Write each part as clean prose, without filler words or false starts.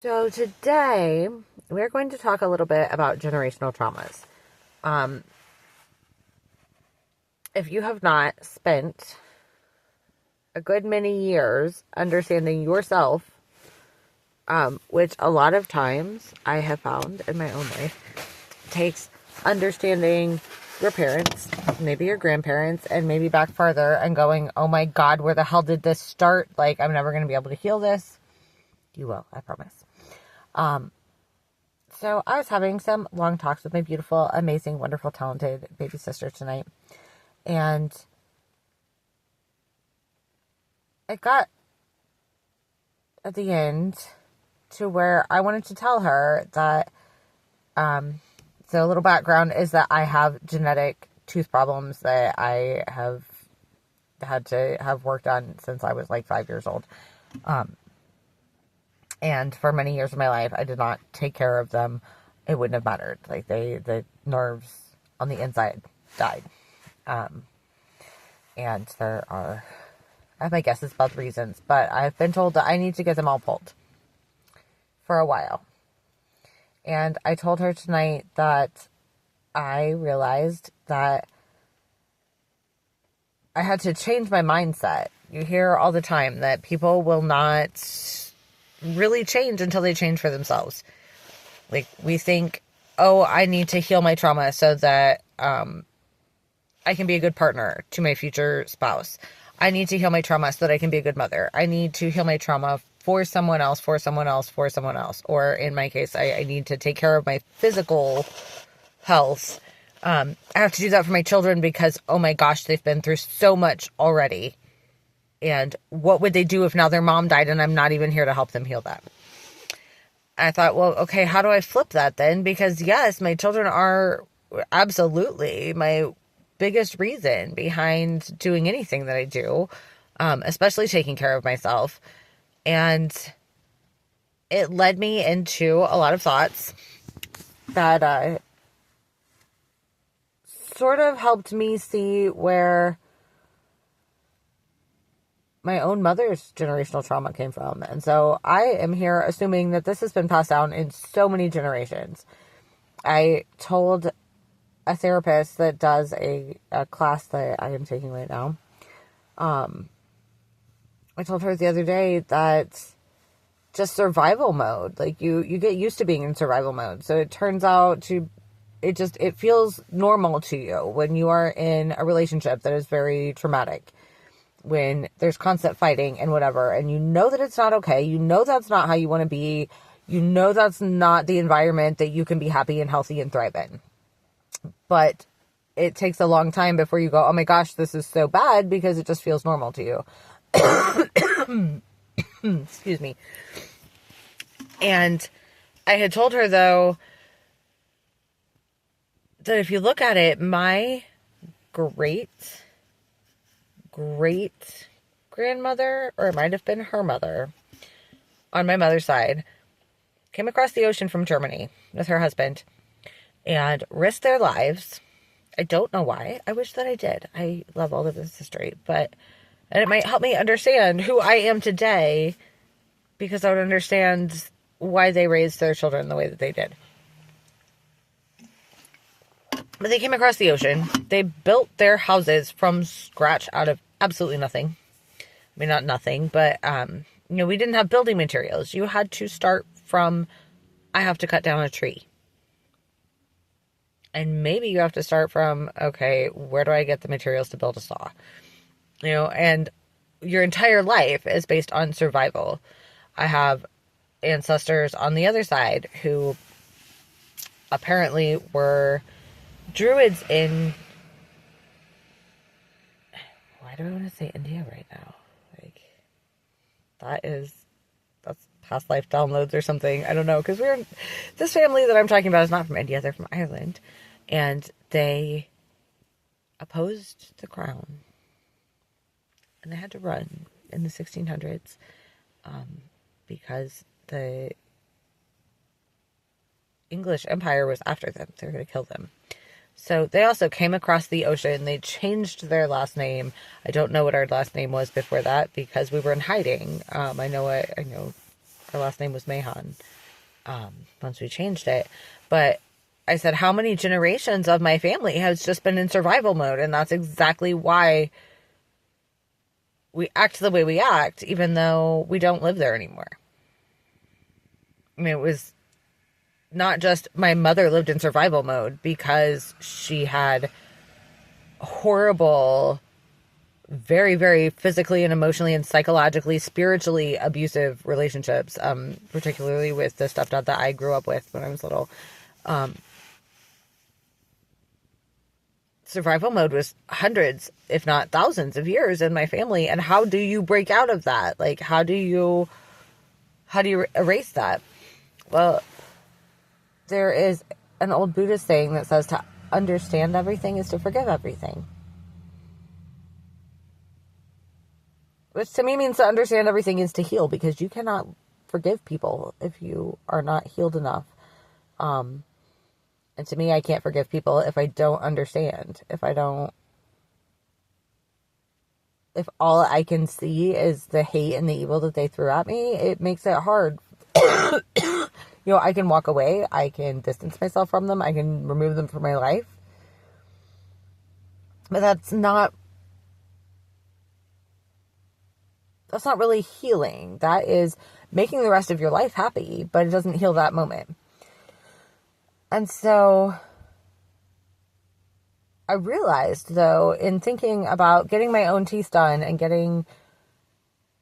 So today we're going to talk a little bit about generational traumas. Um, if you have not spent a good many years understanding yourself, which a lot of times I have found in my own life takes understanding your parents, maybe your grandparents, and maybe back farther and going, oh my God, where the hell did this start? Like, I'm never going to be able to heal this. You will, I promise. So I was having some long talks with my beautiful, amazing, wonderful, talented baby sister tonight. And it got at the end to where I wanted to tell her that, so a little background is that I have genetic tooth problems that I have had to have worked on since I was like 5 years old. And for many years of my life, I did not take care of them. It wouldn't have mattered. Like the nerves on the inside died. And there are, I have my guesses about the reasons, but I've been told that I need to get them all pulled for a while. And I told her tonight that I realized that I had to change my mindset. You hear all the time that people will not really change until they change for themselves. Like, we think, oh, I need to heal my trauma so that I can be a good partner to my future spouse. I need to heal my trauma so that I can be a good mother. I need to heal my trauma for someone else, for someone else, for someone else. Or in my case, I need to take care of my physical health. I have to do that for my children because, oh my gosh, they've been through so much already. And what would they do if now their mom died and I'm not even here to help them heal that? I thought, well, okay, how do I flip that then? Because yes, my children are absolutely my biggest reason behind doing anything that I do, especially taking care of myself. And it led me into a lot of thoughts that sort of helped me see where my own mother's generational trauma came from. And so I am here assuming that this has been passed down in so many generations. I told a therapist that does a class that I am taking right now. I told her the other day that just survival mode, like you get used to being in survival mode. So it turns out it feels normal to you when you are in a relationship that is very traumatic, when there's constant fighting and whatever, and you know that it's not okay. You know that's not how you want to be. You know that's not the environment that you can be happy and healthy and thrive in. But it takes a long time before you go, oh my gosh, this is so bad, because it just feels normal to you. Excuse me. And I had told her, though, that if you look at it, my great grandmother, or it might have been her mother, on my mother's side, came across the ocean from Germany with her husband and risked their lives. I don't know why. I wish that I did. I love all of this history, and it might help me understand who I am today, because I would understand why they raised their children the way that they did. But they came across the ocean. They built their houses from scratch out of absolutely nothing. I mean, not nothing, but, we didn't have building materials. You had to start from, I have to cut down a tree. And maybe you have to start from, okay, where do I get the materials to build a saw? And your entire life is based on survival. I have ancestors on the other side who apparently were druids in, why do I want to say India right now? Like, that's past life downloads or something. I don't know, because this family that I'm talking about is not from India. They're from Ireland, and they opposed the crown, and they had to run in the 1600s because the English Empire was after them. They were going to kill them. So they also came across the ocean. They changed their last name. I don't know what our last name was before that, because we were in hiding. I know Her last name was Mahan, once we changed it. But I said, how many generations of my family has just been in survival mode? And that's exactly why we act the way we act, even though we don't live there anymore. I mean, it was not just my mother lived in survival mode because she had horrible, very, very physically and emotionally and psychologically, spiritually abusive relationships, particularly with the stepdad that I grew up with when I was little. Survival mode was hundreds, if not thousands of years in my family. And how do you break out of that? Like, how do you erase that? Well, there is an old Buddhist saying that says to understand everything is to forgive everything. Which to me means to understand everything is to heal, because you cannot forgive people if you are not healed enough. And to me, I can't forgive people if I don't understand. If all I can see is the hate and the evil that they threw at me, it makes it hard. I can walk away. I can distance myself from them. I can remove them from my life. But that's not really healing. That is making the rest of your life happy, but it doesn't heal that moment. And so I realized, though, in thinking about getting my own teeth done and getting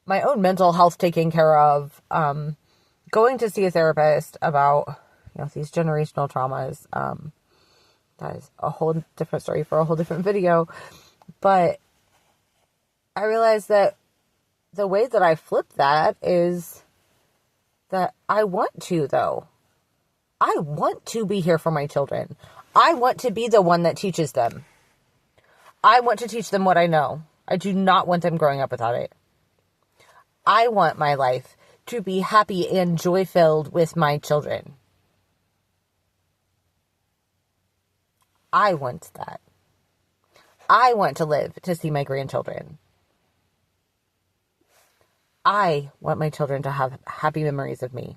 my own mental health taken care of, going to see a therapist about, these generational traumas, that is a whole different story for a whole different video. But I realized that the way that I flip that is that I want to, though. I want to be here for my children. I want to be the one that teaches them. I want to teach them what I know. I do not want them growing up without it. I want my life to be happy and joy-filled with my children. I want that. I want to live to see my grandchildren. I want my children to have happy memories of me.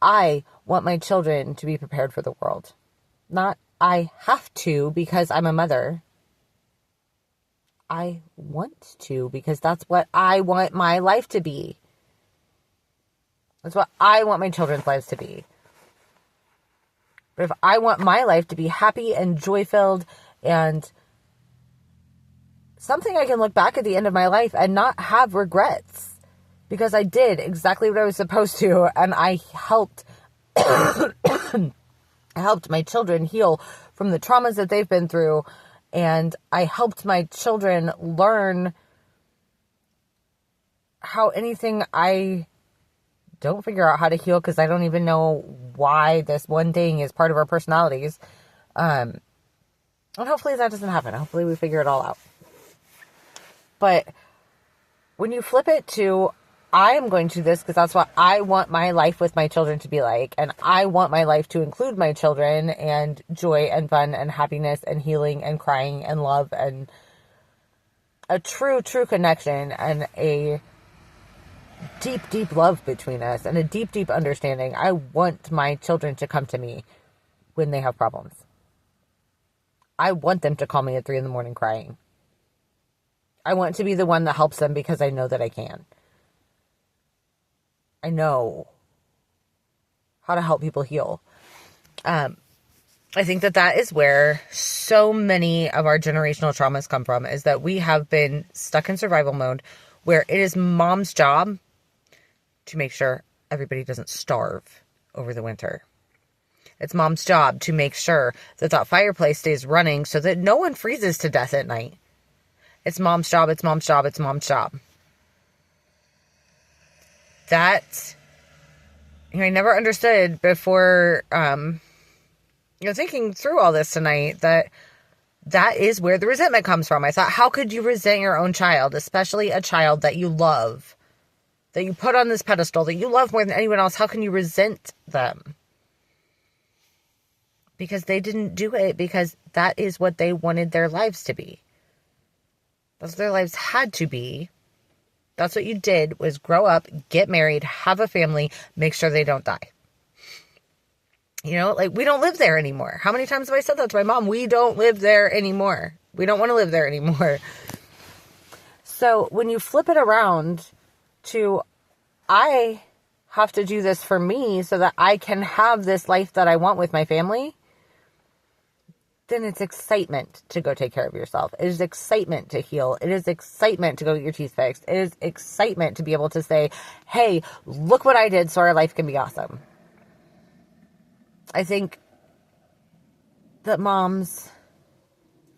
I want my children to be prepared for the world. Not I have to because I'm a mother. I want to because that's what I want my life to be. That's what I want my children's lives to be. But if I want my life to be happy and joy-filled and something I can look back at the end of my life and not have regrets, because I did exactly what I was supposed to, and I helped my children heal from the traumas that they've been through, and I helped my children learn how anything I don't figure out how to heal, because I don't even know why this one thing is part of our personalities. And hopefully that doesn't happen. Hopefully we figure it all out. But when you flip it to, I am going to do this because that's what I want my life with my children to be like. And I want my life to include my children and joy and fun and happiness and healing and crying and love and a true, true connection and a deep, deep love between us and a deep, deep understanding. I want my children to come to me when they have problems. I want them to call me at 3 a.m. crying. I want to be the one that helps them because I know that I can. I know how to help people heal. I think that is where so many of our generational traumas come from, is that we have been stuck in survival mode where it is mom's job to make sure everybody doesn't starve over the winter. It's mom's job to make sure that fireplace stays running so that no one freezes to death at night. It's mom's job, it's mom's job, it's mom's job. That, I never understood before, thinking through all this tonight, that is where the resentment comes from. I thought, how could you resent your own child, especially a child that you love, that you put on this pedestal, that you love more than anyone else? How can you resent them? Because they didn't do it because that is what they wanted their lives to be. That's what their lives had to be That's what you did, was grow up, get married, have a family, make sure they don't die. You know, like, we don't live there anymore. How many times have I said that to my mom? We don't live there anymore. We don't want to live there anymore. So when you flip it around to, I have to do this for me so that I can have this life that I want with my family, then it's excitement to go take care of yourself. It is excitement to heal. It is excitement to go get your teeth fixed. It is excitement to be able to say, hey, look what I did so our life can be awesome. I think that moms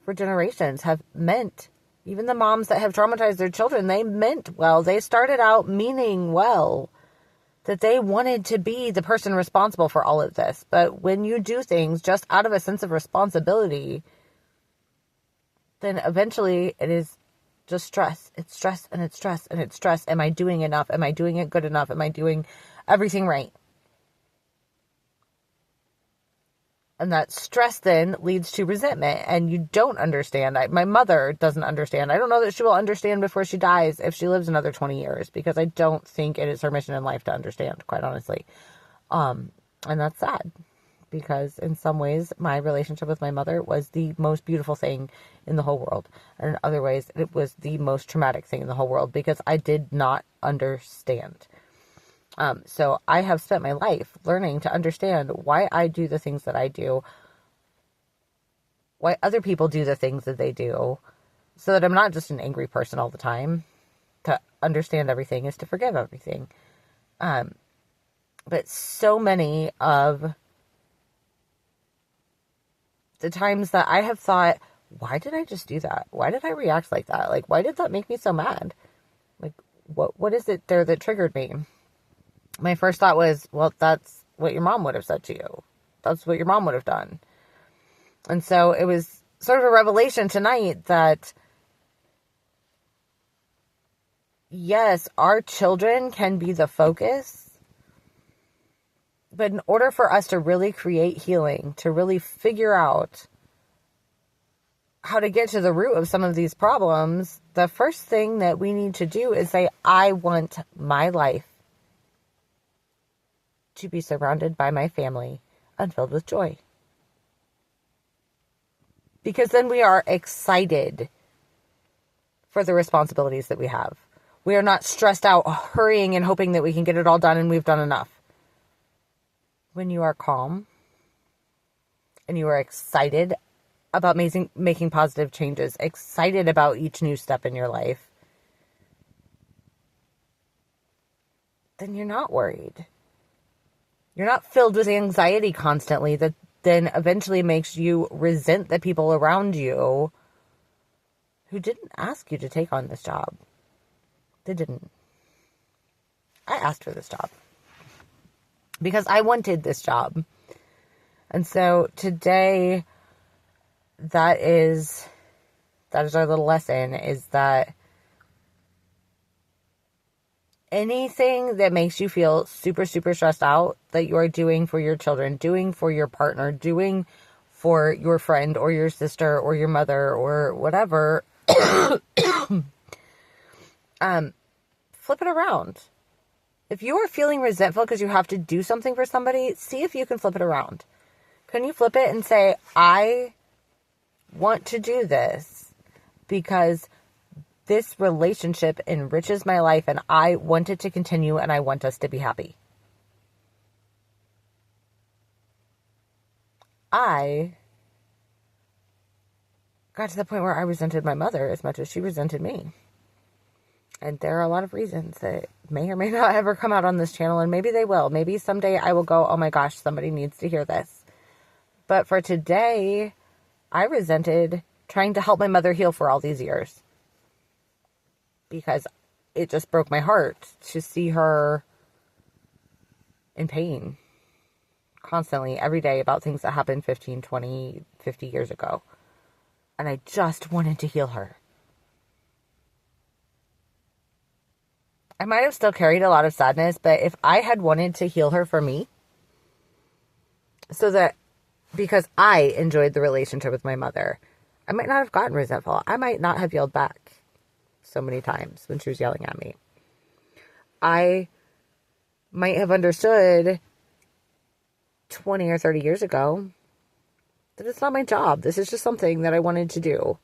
for generations have meant, even the moms that have traumatized their children, they meant well. They started out meaning well, that they wanted to be the person responsible for all of this. But when you do things just out of a sense of responsibility, then eventually it is just stress. It's stress and it's stress and it's stress. Am I doing enough? Am I doing it good enough? Am I doing everything right? And that stress then leads to resentment, and you don't understand. My mother doesn't understand. I don't know that she will understand before she dies if she lives another 20 years, because I don't think it is her mission in life to understand, quite honestly. And that's sad, because in some ways my relationship with my mother was the most beautiful thing in the whole world. And in other ways it was the most traumatic thing in the whole world, because I did not understand. So I have spent my life learning to understand why I do the things that I do, why other people do the things that they do, so that I'm not just an angry person all the time. To understand everything is to forgive everything. But so many of the times that I have thought, why did I just do that? Why did I react like that? Like, why did that make me so mad? Like, what is it there that triggered me? My first thought was, well, that's what your mom would have said to you. That's what your mom would have done. And so it was sort of a revelation tonight that, yes, our children can be the focus. But in order for us to really create healing, to really figure out how to get to the root of some of these problems, the first thing that we need to do is say, I want my life to be surrounded by my family and filled with joy. Because then we are excited for the responsibilities that we have. We are not stressed out, hurrying and hoping that we can get it all done and we've done enough. When you are calm and you are excited about making positive changes, excited about each new step in your life, then you're not worried. You're not filled with anxiety constantly that then eventually makes you resent the people around you who didn't ask you to take on this job. They didn't. I asked for this job because I wanted this job. And so today, that is our little lesson, is that anything that makes you feel super, super stressed out that you are doing for your children, doing for your partner, doing for your friend or your sister or your mother or whatever, flip it around. If you are feeling resentful because you have to do something for somebody, see if you can flip it around. Can you flip it and say, I want to do this because this relationship enriches my life and I want it to continue and I want us to be happy. I got to the point where I resented my mother as much as she resented me. And there are a lot of reasons that may or may not ever come out on this channel, and maybe they will. Maybe someday I will go, oh my gosh, somebody needs to hear this. But for today, I resented trying to help my mother heal for all these years. Because it just broke my heart to see her in pain constantly, every day, about things that happened 15, 20, 50 years ago. And I just wanted to heal her. I might have still carried a lot of sadness, but if I had wanted to heal her for me, so that, because I enjoyed the relationship with my mother, I might not have gotten resentful. I might not have yelled back so many times when she was yelling at me. I might have understood 20 or 30 years ago that it's not my job. This is just something that I wanted to do.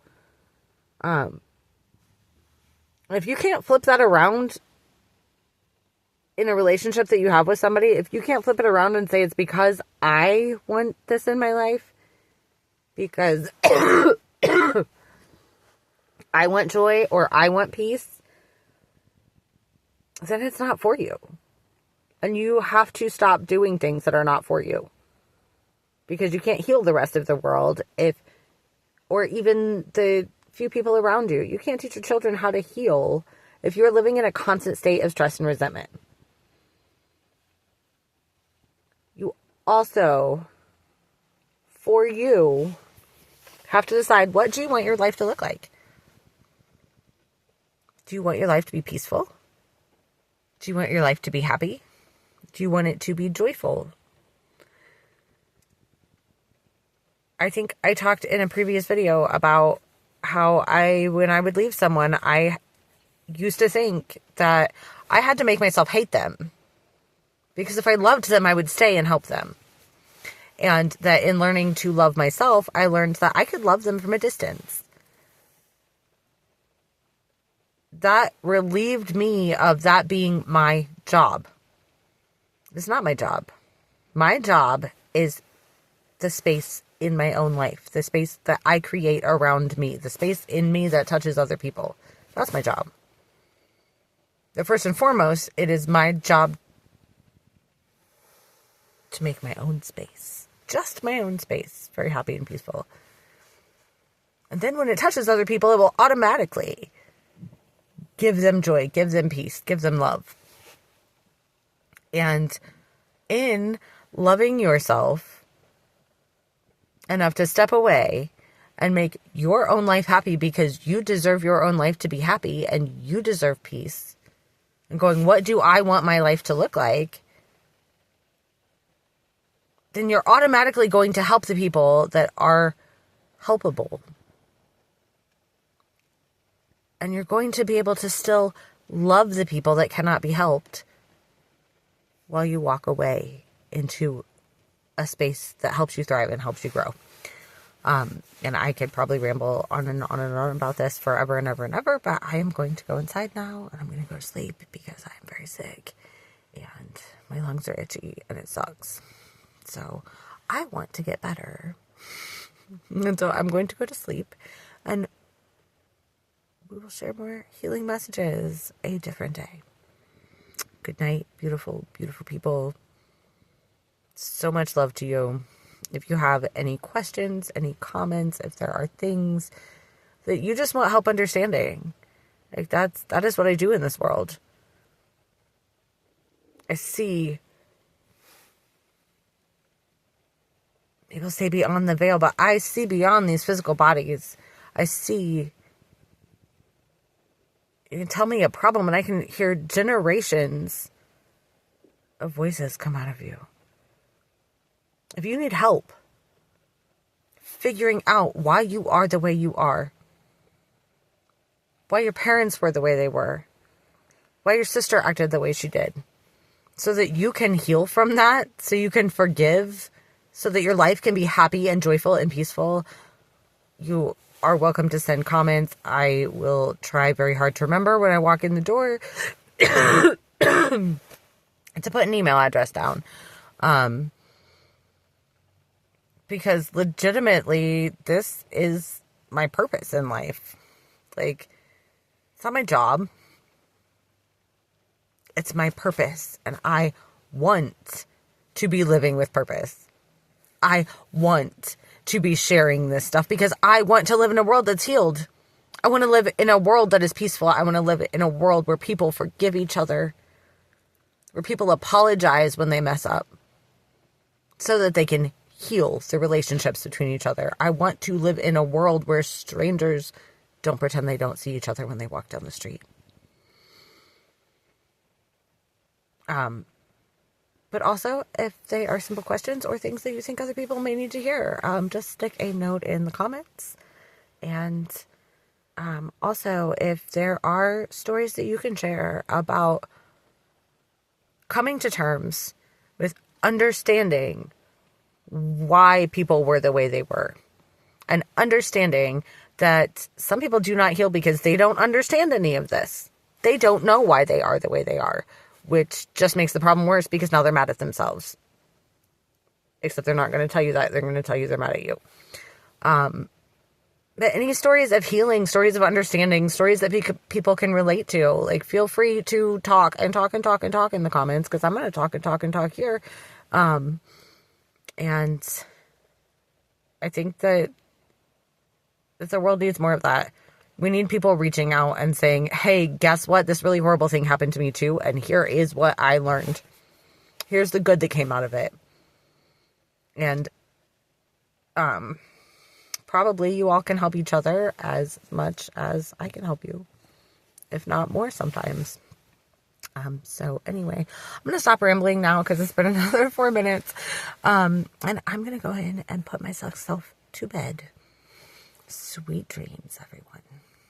If you can't flip that around in a relationship that you have with somebody, if you can't flip it around and say it's because I want this in my life, because I want joy or I want peace, then it's not for you. And you have to stop doing things that are not for you. Because you can't heal the rest of the world or even the few people around you. You can't teach your children how to heal if you're living in a constant state of stress and resentment. You also, for you, have to decide, what do you want your life to look like? Do you want your life to be peaceful? Do you want your life to be happy? Do you want it to be joyful? I think I talked in a previous video about how when I would leave someone, I used to think that I had to make myself hate them. Because if I loved them, I would stay and help them. And that in learning to love myself, I learned that I could love them from a distance. That relieved me of that being my job. It's not my job. My job is the space in my own life, the space that I create around me, the space in me that touches other people. That's my job. But first and foremost, it is my job to make my own space, just my own space, very happy and peaceful. And then when it touches other people, it will automatically give them joy, give them peace, give them love. And in loving yourself enough to step away and make your own life happy, because you deserve your own life to be happy and you deserve peace, and going, what do I want my life to look like? Then you're automatically going to help the people that are helpable. And you're going to be able to still love the people that cannot be helped while you walk away into a space that helps you thrive and helps you grow. And I could probably ramble on and on and on about this forever and ever and ever, but I am going to go inside now and I'm going to go to sleep because I am very sick and my lungs are itchy and it sucks. So I want to get better. And so I'm going to go to sleep, and we will share more healing messages a different day. Good night, beautiful, beautiful people. So much love to you. If you have any questions, any comments, if there are things that you just want help understanding, like that is what I do in this world. I see people say beyond the veil, but I see beyond these physical bodies. I see, you can tell me a problem and I can hear generations of voices come out of you. If you need help figuring out why you are the way you are, why your parents were the way they were, why your sister acted the way she did, so that you can heal from that, so you can forgive, so that your life can be happy and joyful and peaceful, you are welcome to send comments. I will try very hard to remember when I walk in the door to put an email address down. Because legitimately, this is my purpose in life. Like, it's not my job. It's my purpose. And I want to be living with purpose. I want to be sharing this stuff because I want to live in a world that's healed. I want to live in a world that is peaceful. I want to live in a world where people forgive each other, where people apologize when they mess up, so that they can heal the relationships between each other. I want to live in a world where strangers don't pretend they don't see each other when they walk down the street. But also, if they are simple questions or things that you think other people may need to hear, just stick a note in the comments. And also, if there are stories that you can share about coming to terms with understanding why people were the way they were, and understanding that some people do not heal because they don't understand any of this. They don't know why they are the way they are, which just makes the problem worse because now they're mad at themselves. Except they're not going to tell you that. They're going to tell you they're mad at you. But any stories of healing, stories of understanding, stories that people can relate to, like, feel free to talk and talk and talk and talk in the comments, because I'm going to talk and talk and talk here. And I think that the world needs more of that. We need people reaching out and saying, hey, guess what? This really horrible thing happened to me too. And here is what I learned. Here's the good that came out of it. And probably you all can help each other as much as I can help you, if not more sometimes. So anyway, I'm going to stop rambling now because it's been another 4 minutes. And I'm going to go in and put myself to bed. Sweet dreams, everyone.